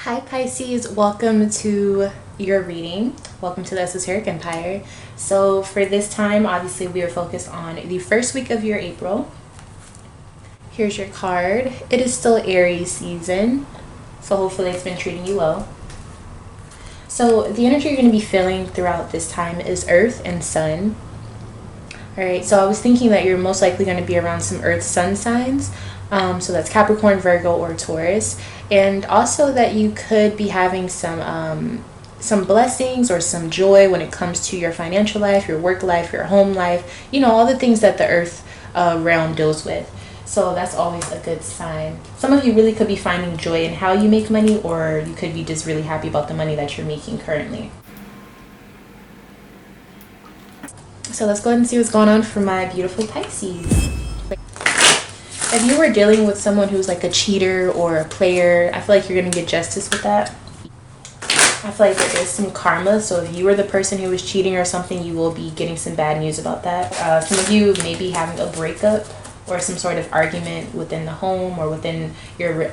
Hi Pisces, welcome to your reading. Welcome to the Esoteric Empire. So for this time, obviously we are focused on the first week of your April. Here's your card. It is still Aries season, so hopefully it's been treating you well. So the energy you're going to be feeling throughout this time is Earth and Sun. Alright, so I was thinking that you're most likely going to be around some Earth Sun signs. So that's Capricorn, Virgo, or Taurus. And also that you could be having some blessings or some joy when it comes to your financial life, your work life, your home life, you know, all the things that the Earth realm deals with. So that's always a good sign. Some of you really could be finding joy in how you make money, or you could be just really happy about the money that you're making currently. So let's go ahead and see what's going on for my beautiful Pisces. If you were dealing with someone who's like a cheater or a player, I feel like you're going to get justice with that. I feel like there is some karma. So if you were the person who was cheating or something, you will be getting some bad news about that. Some of you may be having a breakup or some sort of argument within the home or within your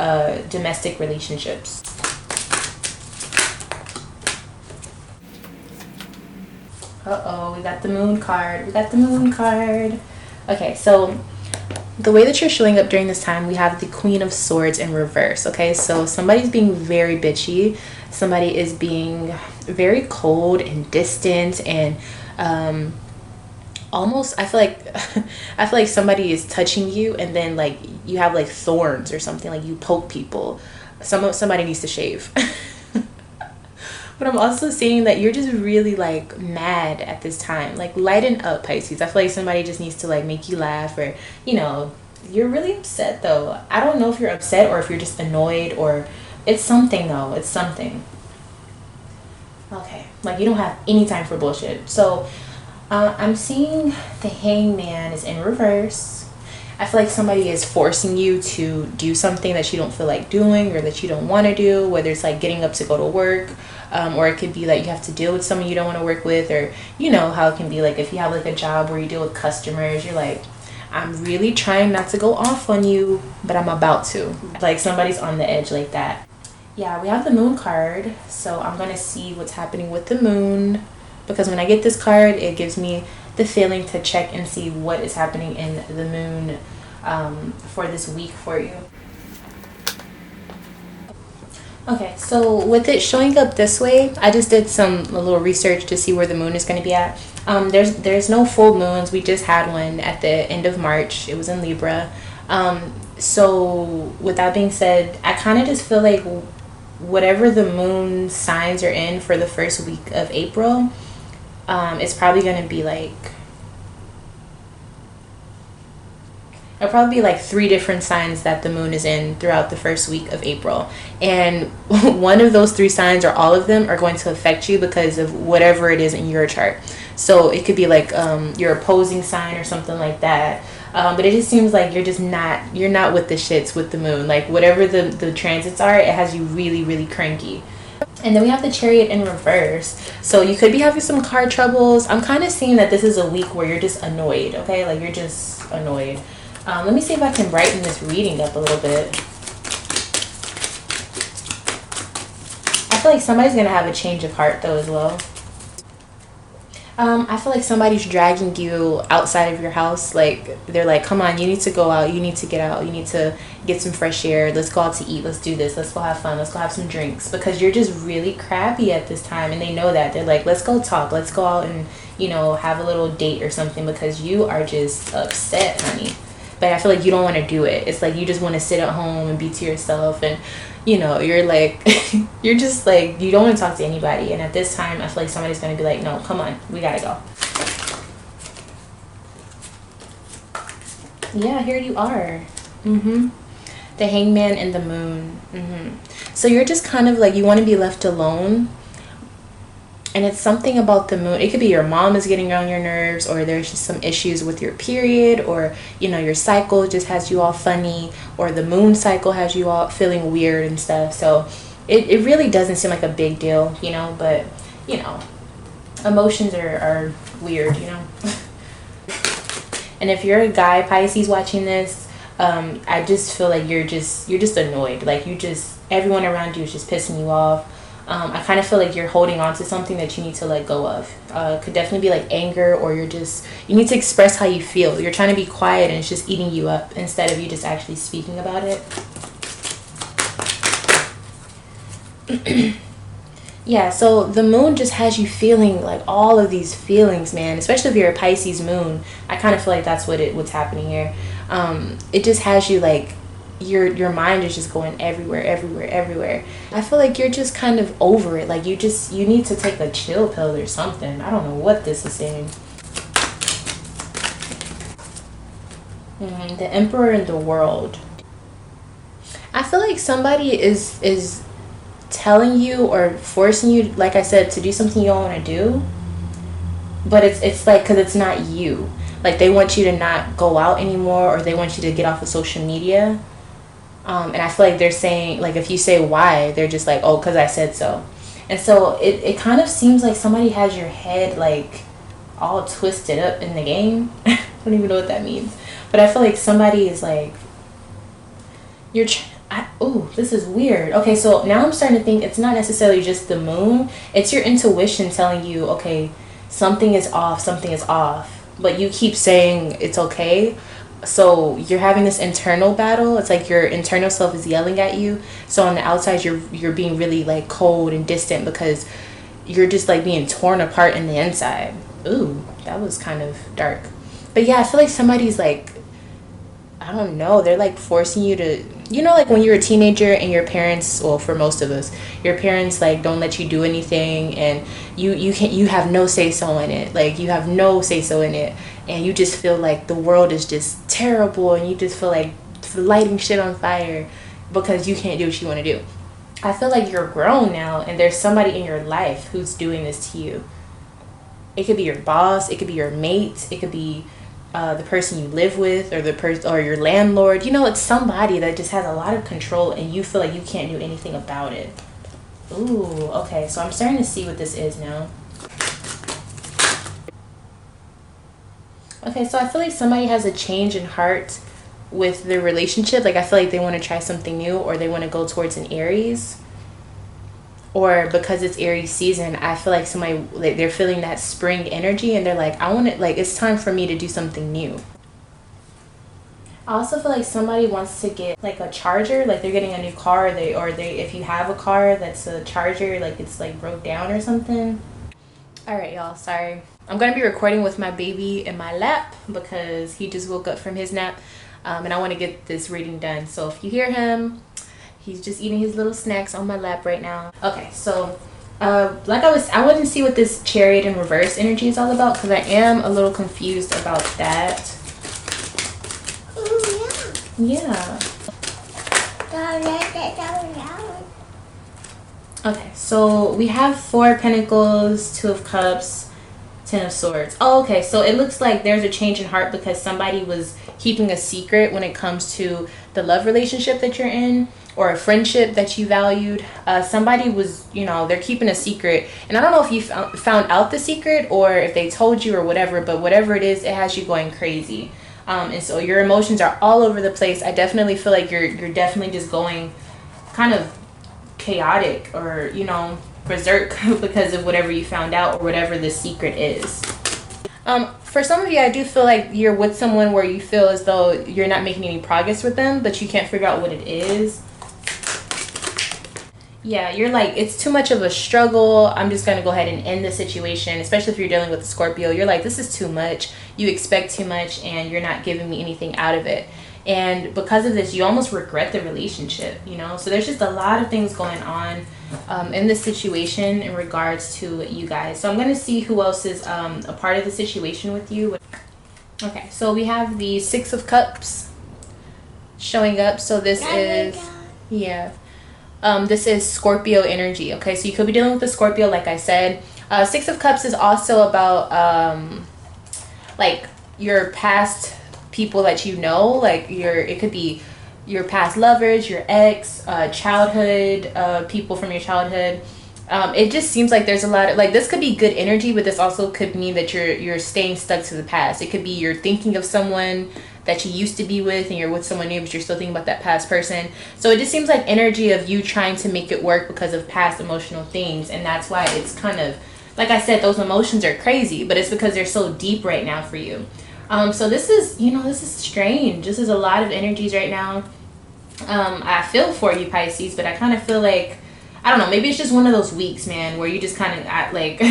domestic relationships. Uh-oh, we got the moon card. We got the moon card. Okay, so the way that you're showing up during this time, we have the Queen of Swords in reverse. Okay, so somebody's being very bitchy. Somebody is being very cold and distant and almost, I feel like somebody is touching you and then like you have like thorns or something, like you poke people. Somebody needs to shave. But I'm also seeing that you're just really like mad at this time. Like lighten up, Pisces. I feel like somebody just needs to like make you laugh, or you know, you're really upset though. I don't know if you're upset or if you're just annoyed, or it's something though. It's something. Okay, like you don't have any time for bullshit. So I'm seeing the Hangman is in reverse. I feel like somebody is forcing you to do something that you don't feel like doing or that you don't want to do, whether it's like getting up to go to work, or it could be that you have to deal with someone you don't want to work with, or you know how it can be like if you have like a job where you deal with customers, you're like, I'm really trying not to go off on you, but I'm about to. Like somebody's on the edge like that. Yeah, we have the moon card, so I'm going to see what's happening with the moon, because when I get this card, it gives me the feeling to check and see what is happening in the moon for this week for you. Okay, so with it showing up this way, I just did a little research to see where the moon is going to be at. There's no full moons. We just had one at the end of March. It was in Libra. So with that being said, I kind of just feel like whatever the moon signs are in for the first week of April, it's probably going to be like, it'll probably be like 3 different signs that the moon is in throughout the first week of April. And one of those 3 signs, or all of them, are going to affect you because of whatever it is in your chart. So it could be like your opposing sign or something like that. But it just seems like you're not with the shits with the moon. Like whatever the transits are, it has you really, really cranky. And then we have the Chariot in reverse. So you could be having some car troubles. I'm kind of seeing that this is a week where you're just annoyed, okay? Like you're just annoyed. Let me see if I can brighten this reading up a little bit. I feel like somebody's going to have a change of heart though as well. I feel like somebody's dragging you outside of your house. Like they're like, come on, you need to go out, you need to get out, you need to get some fresh air, let's go out to eat, let's do this, let's go have fun, let's go have some drinks, because you're just really crappy at this time, and they know that. They're like, let's go talk, let's go out and, you know, have a little date or something, because you are just upset, honey. But I feel like you don't want to do it. It's like you just want to sit at home and be to yourself, and you know, you're like you're just like, you don't want to talk to anybody. And at this time, I feel like somebody's going to be like, no, come on, we gotta go. Yeah, here you are. The Hangman and the moon. So you're just kind of like, you want to be left alone. And it's something about the moon. It could be your mom is getting on your nerves, or there's just some issues with your period, or you know, your cycle just has you all funny, or the moon cycle has you all feeling weird and stuff. So it really doesn't seem like a big deal, you know, but you know, emotions are weird, you know. And if you're a guy, Pisces, watching this, I just feel like you're just annoyed. Like you just everyone around you is just pissing you off. I kind of feel like you're holding on to something that you need to let go of. Could definitely be like anger, or you need to express how you feel. You're trying to be quiet and it's just eating you up instead of you just actually speaking about it. Yeah, so the moon just has you feeling like all of these feelings, man. Especially if you're a Pisces moon, I kind of feel like that's what's happening here. It just has you like your mind is just going everywhere. I feel like you're just kind of over it. Like you need to take a chill pill or something. I don't know what this is saying. The Emperor in the World. I feel like somebody is telling you or forcing you, like I said, to do something you don't want to do, but it's like, because it's not you. Like they want you to not go out anymore, or they want you to get off of social media. And I feel like they're saying, like, if you say why, they're just like, oh, because I said so. And so it kind of seems like somebody has your head like all twisted up in the game. I don't even know what that means, but I feel like somebody is like, oh, this is weird. Okay, so now I'm starting to think it's not necessarily just the moon. It's your intuition telling you, okay, something is off, but you keep saying it's okay. So you're having this internal battle. It's like your internal self is yelling at you. So on the outside, you're being really like cold and distant because you're just like being torn apart in the inside. Ooh, that was kind of dark. But yeah, I feel like somebody's like, I don't know, they're like forcing you to, like when you're a teenager and your parents, well, for most of us, your parents like don't let you do anything, and you have no say so in it. Like you have no say so in it, and you just feel like the world is just terrible, and you just feel like lighting shit on fire because you can't do what you want to do. I feel like you're grown now, and there's somebody in your life who's doing this to you. It could be your boss, it could be your mate, it could be the person you live with, or your landlord. It's somebody that just has a lot of control, and you feel like you can't do anything about it. Ooh, okay, so I'm starting to see what this is now. Okay, so I feel like somebody has a change in heart with their relationship. Like I feel like they want to try something new, or they want to go towards an Aries. Or because it's Aries season, I feel like somebody, like, they're feeling that spring energy, and they're like, I want it, like, it's time for me to do something new. I also feel like somebody wants to get like a charger, like they're getting a new car, if you have a car that's a charger, like it's like broke down or something. All right, y'all, sorry. I'm gonna be recording with my baby in my lap because he just woke up from his nap, and I want to get this reading done. So if you hear him, he's just eating his little snacks on my lap right now. Okay, so like I want to see what this Chariot in reverse energy is all about, because I am a little confused about that. Yeah. Okay, so we have 4 of Pentacles, 2 of Cups, 10 of Swords. Oh, okay, so it looks like there's a change in heart because somebody was keeping a secret when it comes to the love relationship that you're in, or a friendship that you valued. Somebody was, they're keeping a secret, and I don't know if you found out the secret or if they told you or whatever, but whatever it is, it has you going crazy. And so your emotions are all over the place. I definitely feel like you're definitely just going kind of chaotic, or berserk because of whatever you found out or whatever the secret is. For some of you, I do feel like you're with someone where you feel as though you're not making any progress with them, but you can't figure out what it is. Yeah, you're like, it's too much of a struggle. I'm just going to go ahead and end the situation, especially if you're dealing with a Scorpio. You're like, this is too much. You expect too much, and you're not giving me anything out of it. And because of this, you almost regret the relationship, So there's just a lot of things going on in this situation in regards to you guys. So I'm going to see who else is a part of the situation with you. Okay, so we have the 6 of Cups showing up. So this is, yeah. This is Scorpio energy. Okay, so you could be dealing with a Scorpio, like I said. 6 of Cups is also about like your past people that like it could be your past lovers, your ex, childhood people from your childhood. It just seems like there's a lot of, like, this could be good energy, but this also could mean that you're staying stuck to the past. It could be you're thinking of someone that you used to be with, and you're with someone new, but you're still thinking about that past person. So it just seems like energy of you trying to make it work because of past emotional things, and that's why it's kind of, like I said, those emotions are crazy, but it's because they're so deep right now for you. So this is, this is strange. This is a lot of energies right now. I feel for you, Pisces, but I kind of feel like, I don't know, maybe it's just one of those weeks, man, where you just kind of act like,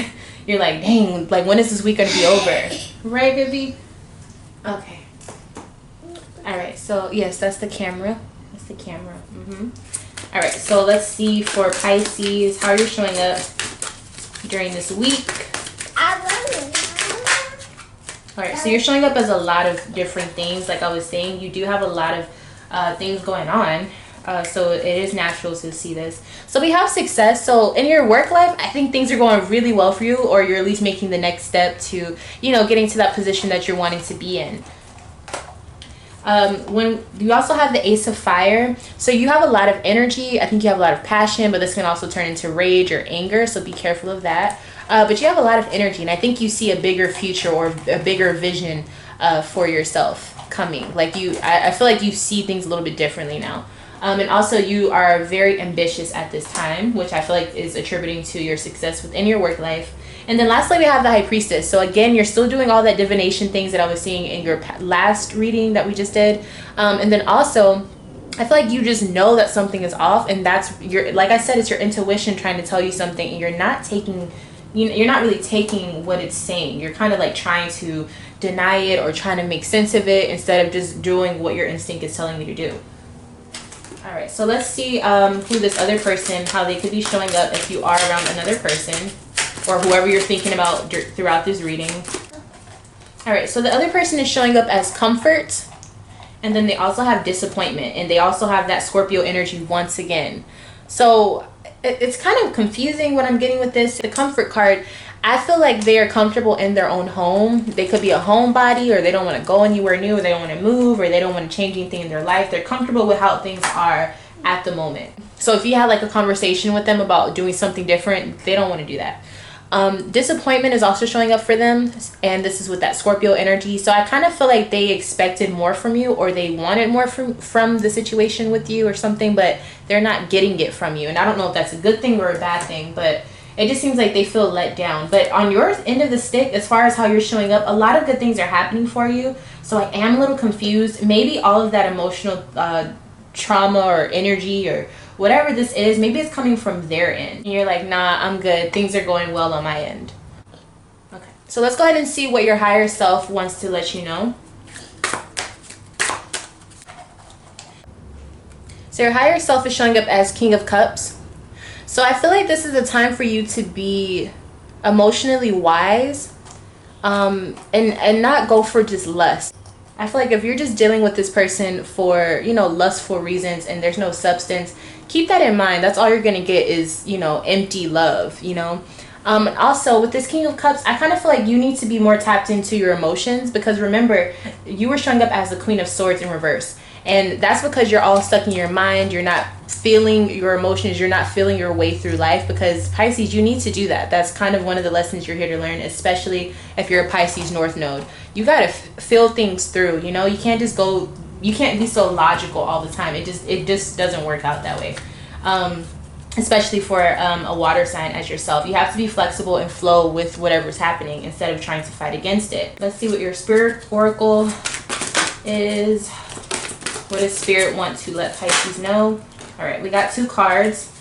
you're like, dang, like, when is this week going to be over? Right, baby? Okay. All right, so, yes, that's the camera. That's the camera. All right, so let's see for Pisces, how you're showing up during this week. All right, so you're showing up as a lot of different things. Like I was saying, you do have a lot of things going on. So it is natural to see this. So we have success. So in your work life, I think things are going really well for you, or you're at least making the next step to, getting to that position that you're wanting to be in. When you also have the Ace of Fire, so you have a lot of energy. I think you have a lot of passion, but this can also turn into rage or anger. So be careful of that. But you have a lot of energy, and I think you see a bigger future or a bigger vision for yourself coming. Like I feel like you see things a little bit differently now. And also you are very ambitious at this time, which I feel like is attributing to your success within your work life. And then lastly, we have the High Priestess. So again, you're still doing all that divination things that I was seeing in your last reading that we just did. And then also, I feel like you just know that something is off, and that's like I said, it's your intuition trying to tell you something, and you're not really taking what it's saying. You're kind of like trying to deny it or trying to make sense of it instead of just doing what your instinct is telling you to do. All right, so let's see who this other person, how they could be showing up if you are around another person or whoever you're thinking about throughout this reading. All right, so the other person is showing up as comfort, and then they also have disappointment, and they also have that Scorpio energy once again. So it's kind of confusing what I'm getting with this. The comfort card, I feel like they are comfortable in their own home. They could be a homebody, or they don't want to go anywhere new, or they don't want to move, or they don't want to change anything in their life. They're comfortable with how things are at the moment. So if you had like a conversation with them about doing something different, they don't want to do that. Disappointment is also showing up for them, and this is with that Scorpio energy. So I kind of feel like they expected more from you, or they wanted more from the situation with you or something, but they're not getting it from you. And I don't know if that's a good thing or a bad thing, but it just seems like they feel let down. But on your end of the stick, as far as how you're showing up, a lot of good things are happening for you. So I am a little confused. Maybe all of that emotional trauma or energy or whatever this is, maybe it's coming from their end. And you're like, nah, I'm good. Things are going well on my end. Okay, so let's go ahead and see what your higher self wants to let you know. So your higher self is showing up as King of Cups. So I feel like this is a time for you to be emotionally wise, and not go for just lust. I feel like if you're just dealing with this person for, lustful reasons and there's no substance, keep that in mind. That's all you're going to get is, empty love, Also, with this King of Cups, I kind of feel like you need to be more tapped into your emotions, because remember, you were showing up as the Queen of Swords in reverse. And that's because you're all stuck in your mind. You're not feeling your emotions. You're not feeling your way through life, because Pisces, you need to do that. That's kind of one of the lessons you're here to learn, especially if you're a Pisces North Node. You got to feel things through, you can't just you can't be so logical all the time. It just doesn't work out that way. Especially for a water sign as yourself. You have to be flexible and flow with whatever's happening instead of trying to fight against it. Let's see what your Spirit Oracle is. What does Spirit want to let Pisces know? All right, we got 2 cards.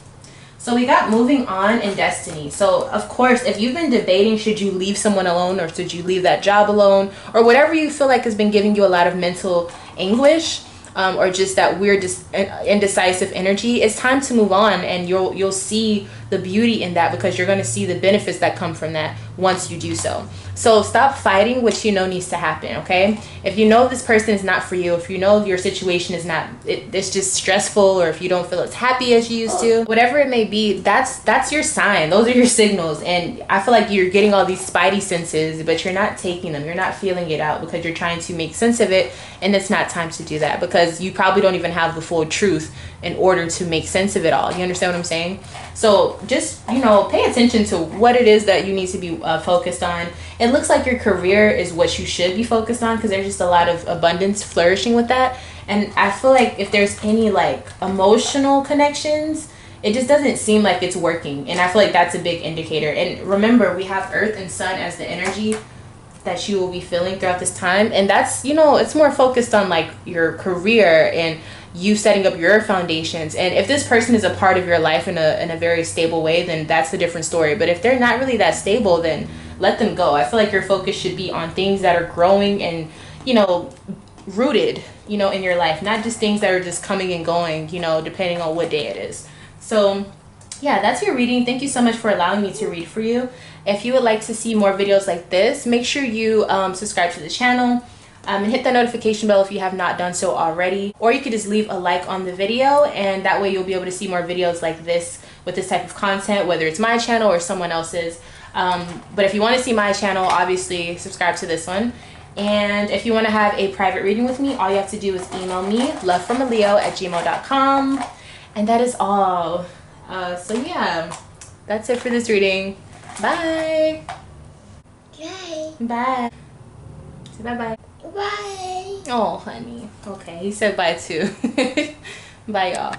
So we got moving on and destiny. So of course, if you've been debating, should you leave someone alone, or should you leave that job alone, or whatever you feel like has been giving you a lot of mental anguish, or just that weird indecisive energy, it's time to move on, and you'll see the beauty in that, because you're going to see the benefits that come from that once you do so. So stop fighting what needs to happen, okay? If you know this person is not for you, if you know your situation is not, it's just stressful, or if you don't feel as happy as you used to, whatever it may be, that's your sign. Those are your signals. And I feel like you're getting all these spidey senses, but you're not taking them. You're not feeling it out, because you're trying to make sense of it, and it's not time to do that, because you probably don't even have the full truth in order to make sense of it all. You understand what I'm saying? So just, you know, pay attention to what it is that you need to be focused on. It looks like your career is what you should be focused on, because there's just a lot of abundance flourishing with that. And I feel like if there's any like emotional connections, it just doesn't seem like it's working. And I feel like that's a big indicator. And remember, we have Earth and Sun as the energy that you will be feeling throughout this time. And that's, you know, it's more focused on like your career and you setting up your foundations. And if this person is a part of your life in a very stable way, then that's a different story. But if they're not really that stable, then let them go. I feel like your focus should be on things that are growing and, you know, rooted, you know, in your life, not just things that are just coming and going, you know, depending on what day it is. So yeah, that's your reading. Thank you so much for allowing me to read for you. If you would like to see more videos like this, make sure you subscribe to the channel and hit that notification bell if you have not done so already. Or you could just leave a like on the video, and that way you'll be able to see more videos like this with this type of content, whether it's my channel or someone else's. But if you want to see my channel, obviously subscribe to this one. And if you want to have a private reading with me, all you have to do is email me, lovefromaleo@gmail.com. And that is all. So yeah, that's it for this reading. Bye. Bye. Bye. Say bye-bye. Bye. Oh, honey. Okay, he said bye too. Bye, y'all.